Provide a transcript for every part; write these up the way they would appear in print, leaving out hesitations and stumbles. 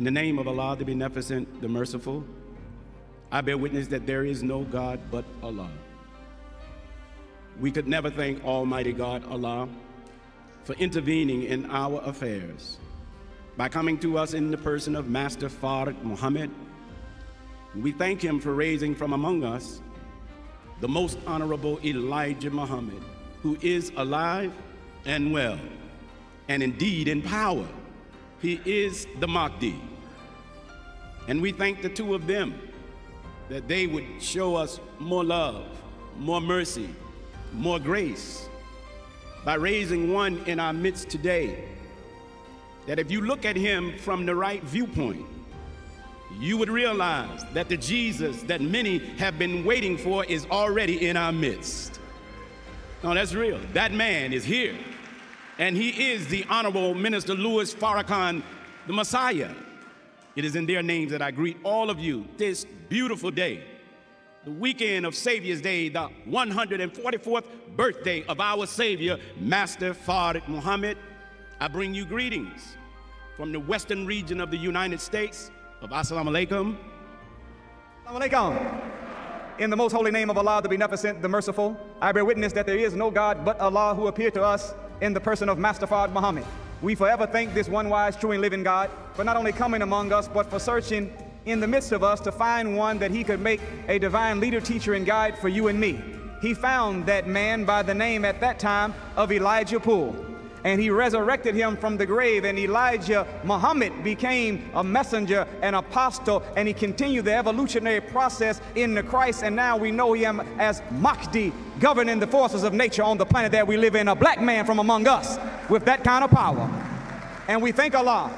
In the name of Allah, the Beneficent, the Merciful, I bear witness that there is no God but Allah. We could never thank Almighty God, Allah, for intervening in our affairs by coming to us in the person of Master Farrakhan Muhammad. We thank him for raising from among us the most honorable Elijah Muhammad, who is alive and well, and indeed in power. He is the Mahdi. And we thank the two of them that they would show us more love, more mercy, more grace by raising one in our midst today, that if you look at him from the right viewpoint, you would realize that the Jesus that many have been waiting for is already in our midst. No, that's real. That man is here. And he is the Honorable Minister Louis Farrakhan, the Messiah. It is in their names that I greet all of you this beautiful day, the weekend of Saviours Day, the 144th birthday of our Savior, Master Farrakhan Muhammad. I bring you greetings from the western region of the United States of Assalamu alaikum. Assalamu alaikum. In the most holy name of Allah, the Beneficent, the Merciful, I bear witness that there is no God but Allah, who appeared to us in the person of Master Farrakhan Muhammad. We forever thank this one wise, true, and living God for not only coming among us, but for searching in the midst of us to find one that he could make a divine leader, teacher, and guide for you and me. He found that man by the name at that time of Elijah Poole, and he resurrected him from the grave, and Elijah Muhammad became a messenger, an apostle, and he continued the evolutionary process in the Christ, and now we know him as Mahdi, governing the forces of nature on the planet that we live in, a black man from among us with that kind of power. And we thank Allah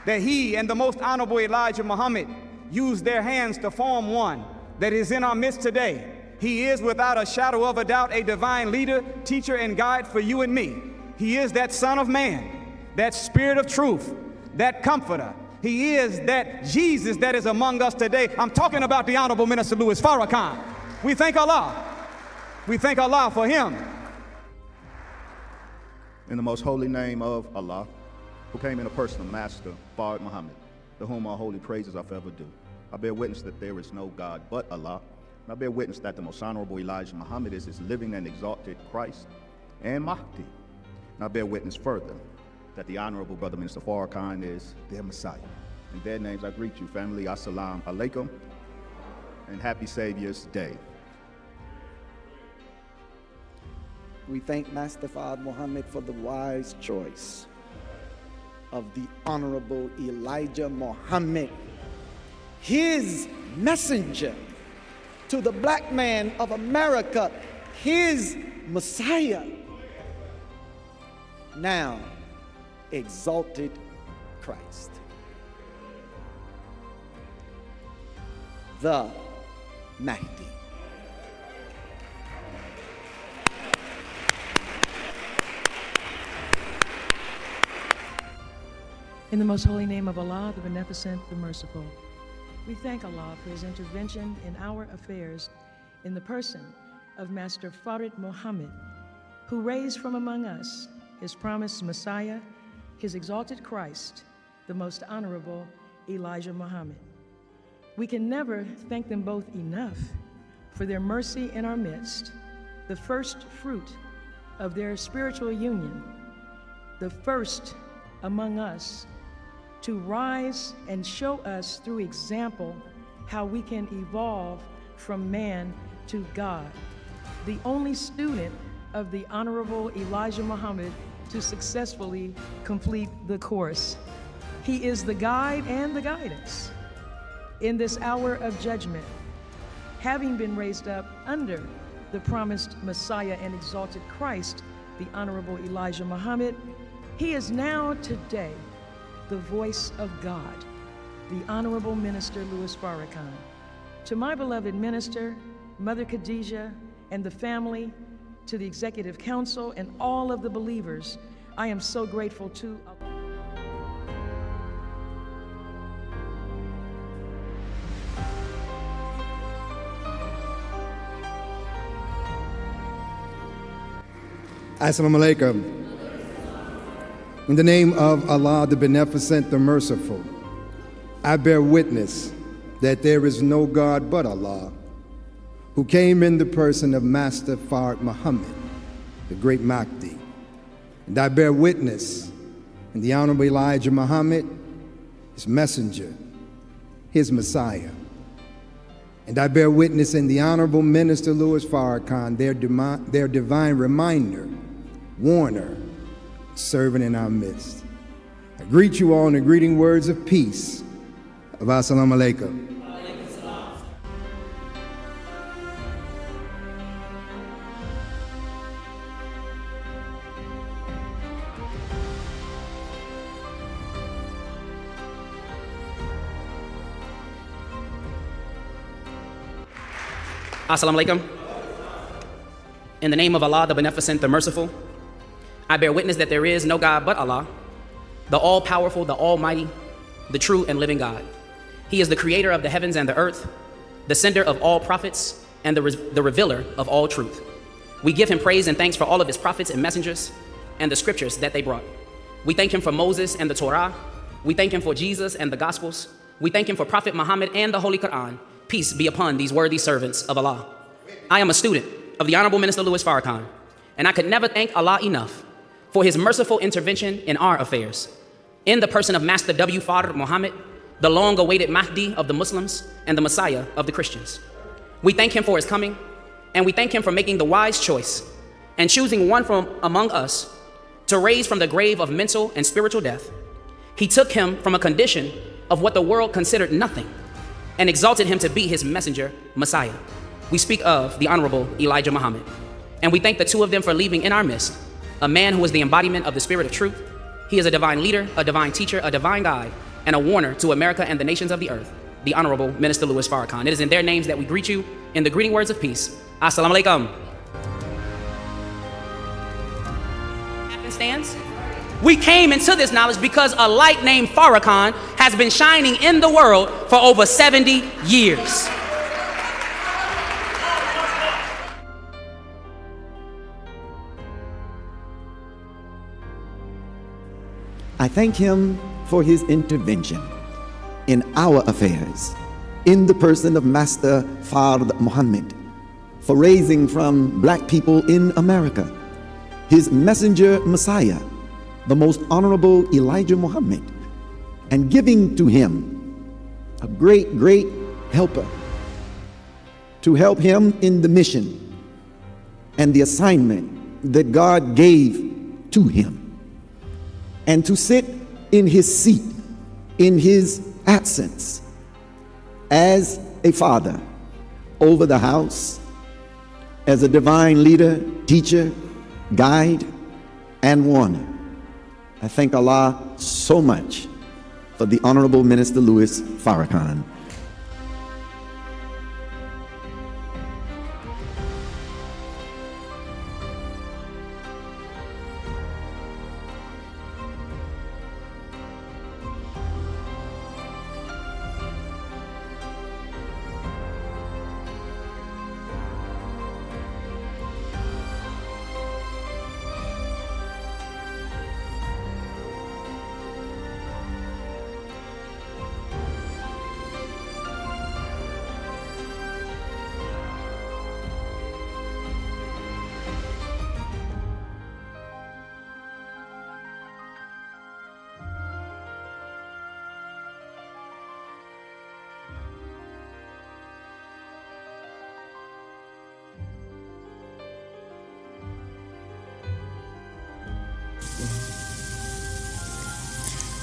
that he and the most honorable Elijah Muhammad used their hands to form one that is in our midst today. He is without a shadow of a doubt a divine leader, teacher, and guide for you and me. He is that Son of Man, that Spirit of truth, that Comforter. He is that Jesus that is among us today. I'm talking about the Honorable Minister Louis Farrakhan. We thank Allah. We thank Allah for him. In the most holy name of Allah, who came in a person of Master Farrakhan Muhammad, to whom our holy praises are forever due, I bear witness that there is no God but Allah. And I bear witness that the most honorable Elijah Muhammad is his living and exalted Christ and Mahdi. And I bear witness further that the Honorable Brother Minister Farrakhan is their Messiah. In their names I greet you, family. Assalamu alaikum, and happy Saviours Day. We thank Master Farrakhan Muhammad for the wise choice of the Honorable Elijah Muhammad, his messenger to the black man of America, his Messiah, now exalted Christ, the Mahdi. In the most holy name of Allah, the Beneficent, the Merciful, we thank Allah for his intervention in our affairs in the person of Master Farrakhan Muhammad, who raised from among us his promised Messiah, his exalted Christ, the most honorable Elijah Muhammad. We can never thank them both enough for their mercy in our midst, the first fruit of their spiritual union, the first among us to rise and show us through example how we can evolve from man to God, the only student of the Honorable Elijah Muhammad to successfully complete the course. He is the guide and the guidance in this hour of judgment. Having been raised up under the promised Messiah and exalted Christ, the Honorable Elijah Muhammad, he is now today the voice of God, the Honorable Minister Louis Farrakhan. To my beloved minister, Mother Khadijah, and the family, to the Executive Council and all of the believers, I am so grateful to. Assalamu alaikum. In the name of Allah, the Beneficent, the Merciful, I bear witness that there is no God but Allah, who came in the person of Master Farrakhan Muhammad, the great Mahdi. And I bear witness in the Honorable Elijah Muhammad, his messenger, his Messiah. And I bear witness in the Honorable Minister Louis Farrakhan, their divine reminder, warner, servant in our midst. I greet you all in the greeting words of peace, of Assalamu alaikum. Assalamu alaikum. In the name of Allah, the Beneficent, the Merciful, I bear witness that there is no God but Allah, the all-powerful, the almighty, the true and living God. He is the creator of the heavens and the earth, the sender of all prophets, and the revealer of all truth. We give him praise and thanks for all of his prophets and messengers and the scriptures that they brought. We thank him for Moses and the Torah. We thank him for Jesus and the Gospels. We thank him for Prophet Muhammad and the Holy Quran. Peace be upon these worthy servants of Allah. I am a student of the Honorable Minister Louis Farrakhan, and I could never thank Allah enough for his merciful intervention in our affairs. In the person of Master W. Farrakhan Muhammad, the long-awaited Mahdi of the Muslims and the Messiah of the Christians. We thank him for his coming, and we thank him for making the wise choice and choosing one from among us to raise from the grave of mental and spiritual death. He took him from a condition of what the world considered nothing and exalted him to be his messenger, Messiah. We speak of the Honorable Elijah Muhammad, and we thank the two of them for leaving in our midst a man who is the embodiment of the spirit of truth. He is a divine leader, a divine teacher, a divine guide, and a warner to America and the nations of the earth, the Honorable Minister Louis Farrakhan. It is in their names that we greet you in the greeting words of peace. Assalamu alaikum. Happenstance? We came into this knowledge because a light named Farrakhan has been shining in the world for over 70 years. I thank him for his intervention in our affairs, in the person of Master Farrakhan Muhammad, for raising from black people in America his messenger Messiah, the most honorable Elijah Muhammad, and giving to him a great, great helper to help him in the mission and the assignment that God gave to him, and to sit in his seat in his absence as a father over the house, as a divine leader, teacher, guide, and warner. I thank Allah so much for the Honorable Minister Louis Farrakhan.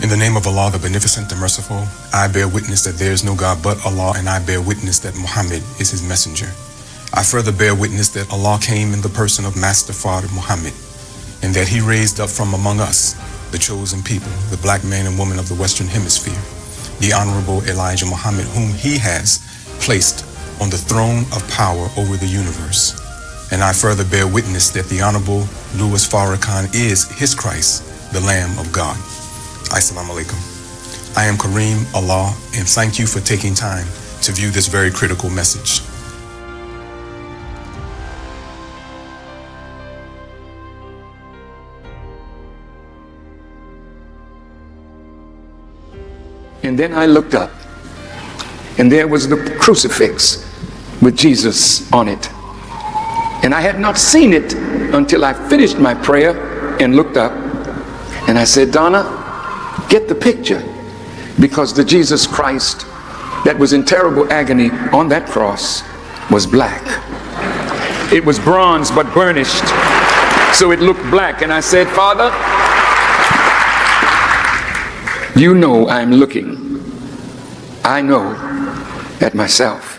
In the name of Allah, the Beneficent, the Merciful, I bear witness that there is no God but Allah, and I bear witness that Muhammad is his messenger. I further bear witness that Allah came in the person of Master Farrakhan Muhammad, and that he raised up from among us the chosen people, the black man and woman of the Western Hemisphere, the Honorable Elijah Muhammad, whom he has placed on the throne of power over the universe. And I further bear witness that the Honorable Louis Farrakhan is his Christ, the Lamb of God. Assalamu alaikum. I am Kareem Allah, and thank you for taking time to view this very critical message. And then I looked up, and there was the crucifix with Jesus on it. And I had not seen it until I finished my prayer and looked up. And I said, Donna, get the picture, because the Jesus Christ that was in terrible agony on that cross was black. It was bronze but burnished, so it looked black. And I said, Father, you know I'm looking. I know at myself.